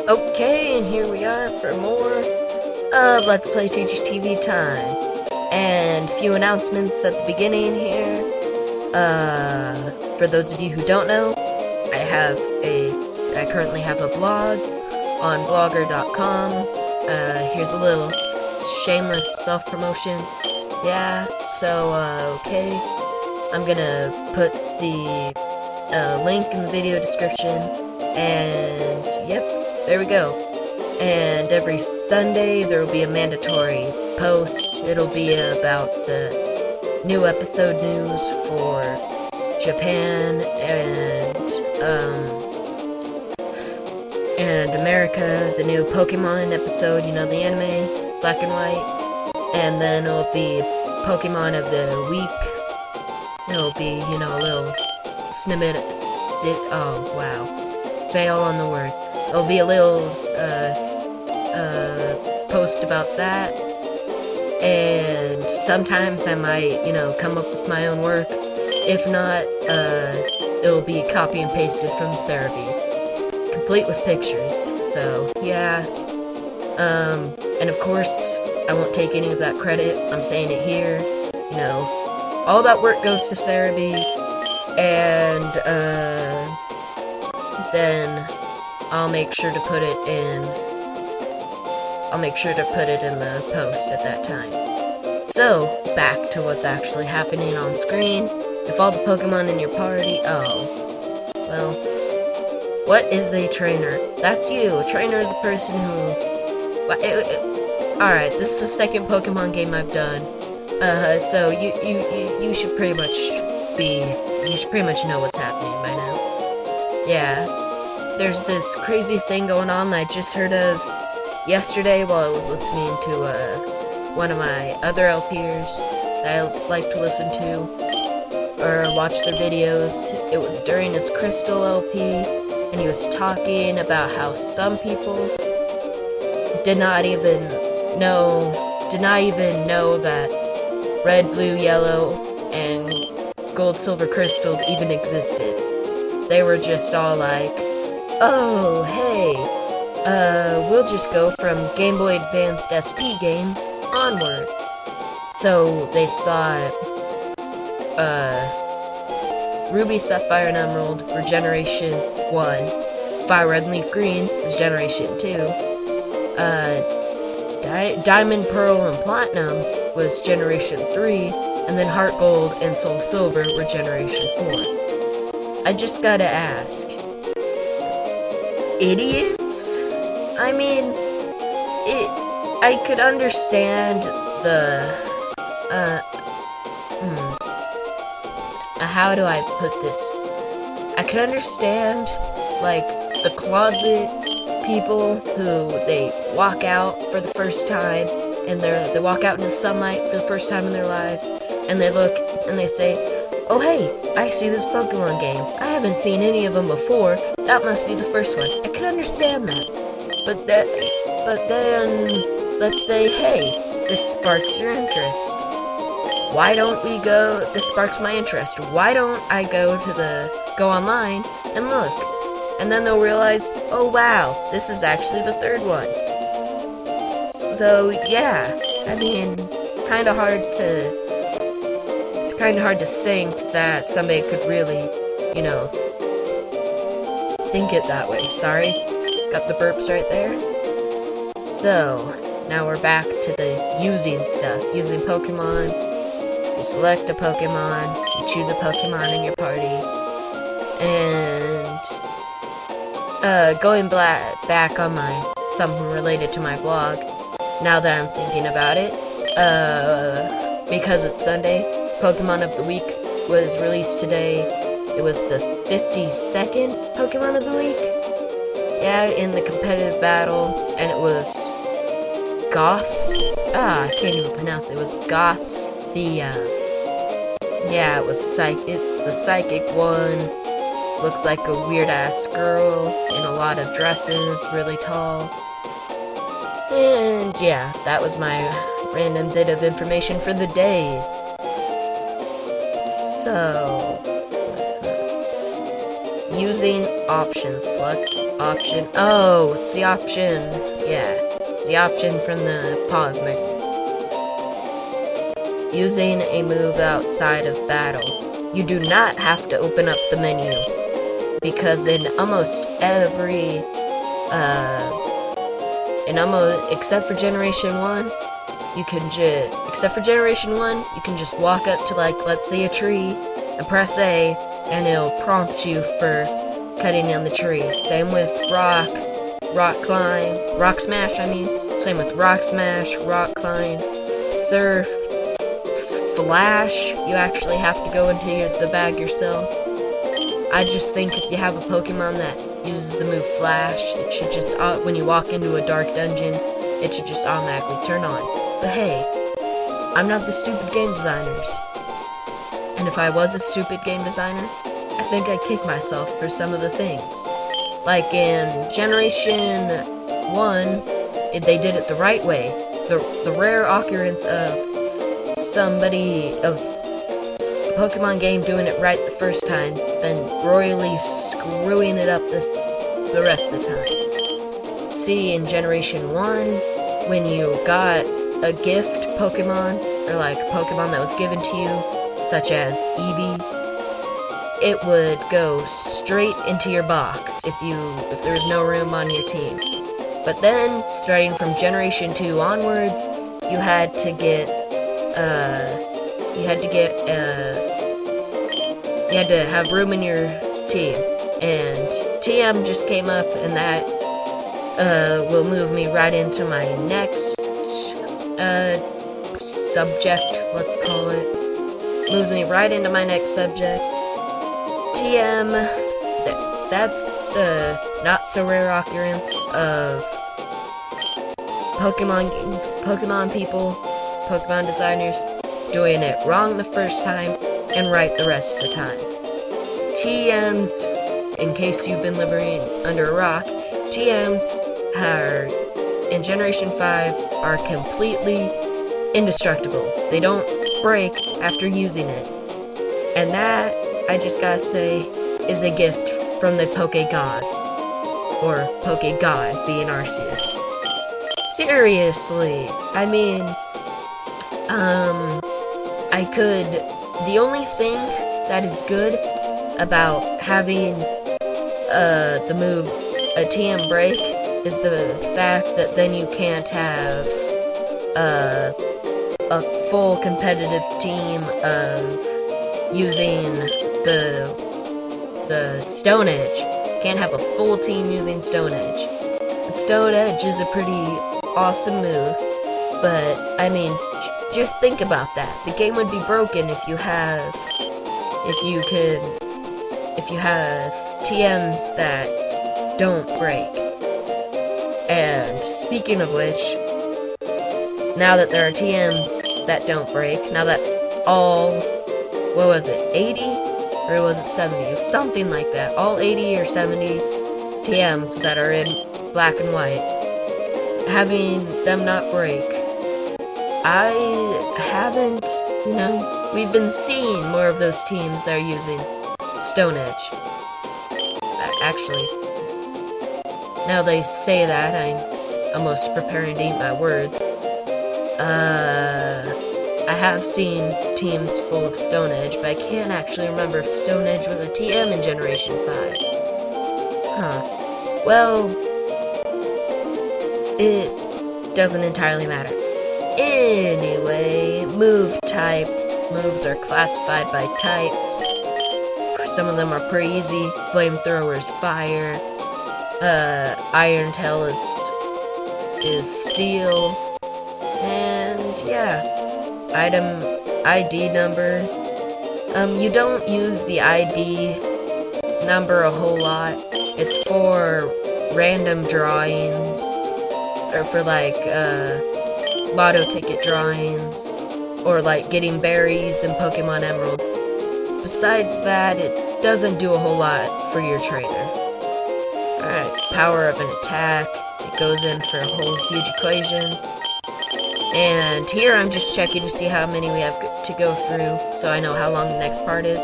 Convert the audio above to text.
Okay, and here we are for more Let's Play Teachy TV time. And a few announcements at the beginning here. For those of you who don't know, I currently have a blog on blogger.com. Here's a little shameless self-promotion. Yeah, so, okay. I'm gonna put the link in the video description. And, yep, there we go. And every Sunday there will be a mandatory post. It'll be about the new episode news for Japan and America, the new Pokemon episode, you know, the anime, black and white. And then it'll be Pokemon of the week. It'll be, you know, a little snippet, oh wow, fail on the word. There'll be a little post about that, and sometimes I might, you know, come up with my own work. If not, it'll be copy and pasted from Cerebi, complete with pictures. So yeah, and of course I won't take any of that credit. I'm saying it here, you know, all that work goes to Cerebi, and then I'll make sure to put it in the post at that time. So, back to what's actually happening on screen. If all the Pokemon in your party... Oh. Well. What is a trainer? That's you. A trainer is a person who... Alright, this is the second Pokemon game I've done. So you should pretty much know what's happening by now. Yeah. There's this crazy thing going on that I just heard of yesterday while I was listening to one of my other LPers that I like to listen to or watch their videos. It was during his Crystal LP, and he was talking about how some people did not even know that Red, Blue, Yellow, and Gold, Silver, Crystal even existed. They were just all like, oh, hey, we'll just go from Game Boy Advanced SP games onward. So they thought, Ruby, Sapphire, and Emerald were Generation 1, Fire, Red, and Leaf Green is Generation 2, Diamond, Pearl, and Platinum was Generation 3, and then Heart Gold and Soul Silver were Generation 4. I just gotta ask, idiots? I mean, I could understand the, how do I put this? I could understand, like, the closet people who, they walk out for the first time, and they walk out into the sunlight for the first time in their lives, and they look, and they say, oh hey, I see this Pokemon game. I haven't seen any of them before. That must be the first one. I can understand that. But then, let's say, hey, this sparks your interest. Why don't we go, this sparks my interest. Why don't I go online and look? And then they'll realize, oh wow, this is actually the third one. So, yeah, I mean, it's kind of hard to think that somebody could really, you know, think it that way. Sorry, got the burps right there. So, now we're back to the using stuff. Using Pokemon. You select a Pokemon, you choose a Pokemon in your party, and going back on something related to my blog, now that I'm thinking about it, because it's Sunday, Pokemon of the Week was released today. It was the 52nd Pokemon of the Week, yeah, in the competitive battle, and it was Goth, I can't even pronounce it, it was Goth. Yeah, it's the psychic one. Looks like a weird-ass girl in a lot of dresses, really tall. And yeah, that was my random bit of information for the day. So, using options. Select option. Oh, it's the option. Yeah, it's the option from the pause menu. Using a move outside of battle. You do not have to open up the menu, because in almost every, except for Generation 1, you can just walk up to, like, let's say a tree, and press A, and it'll prompt you for cutting down the tree. Same with rock smash, I mean. Same with rock smash, rock climb, surf, flash. You actually have to go into the bag yourself. I just think if you have a Pokemon that uses the move flash, it should just, when you walk into a dark dungeon, it should just automatically turn on. But hey, I'm not the stupid game designers. And if I was a stupid game designer, I think I'd kick myself for some of the things. Like in Generation 1, they did it the right way. The rare occurrence of a Pokemon game doing it right the first time, then royally screwing it up the rest of the time. See, in Generation 1, when you got a gift Pokemon, or like a Pokemon that was given to you, such as Eevee, it would go straight into your box if there was no room on your team. But then, starting from Generation 2 onwards, you had to have room in your team, and TM just came up, and that will move me right into my next subject, let's call it. Moves me right into my next subject. TM, that's the not-so-rare occurrence of Pokemon people, Pokemon designers, doing it wrong the first time and right the rest of the time. TMs, in case you've been living under a rock, TMs in Generation 5 are completely indestructible. They don't break after using it. And that, I just gotta say, is a gift from the Poke Gods. Or Poke God being Arceus. Seriously, I mean, the only thing that is good about having the move a TM break is the fact that then you can't have a full competitive team of using the Stone Edge. Can't have a full team using Stone Edge. And Stone Edge is a pretty awesome move, but I mean, just think about that. The game would be broken if you have TMs that don't break. And speaking of which, now that there are TMs that don't break, now that all, what was it, 80? Or was it 70? Something like that. All 80 or 70 TMs that are in black and white, having them not break. I haven't, we've been seeing more of those teams that are using Stone Edge. Actually, now they say that, I'm almost preparing to eat my words. I have seen teams full of Stone Edge, but I can't actually remember if Stone Edge was a TM in Generation 5. Huh. Well, it doesn't entirely matter. Anyway, move type. Moves are classified by types. Some of them are pretty easy. Flamethrower's fire. Iron Tail is steel. And yeah. Item ID number. You don't use the ID number a whole lot. It's for random drawings, or for like lotto ticket drawings, or like getting berries in Pokemon Emerald. Besides that, it doesn't do a whole lot for your trainer. Alright, power of an attack. It goes in for a whole huge equation. And here I'm just checking to see how many we have to go through, so I know how long the next part is.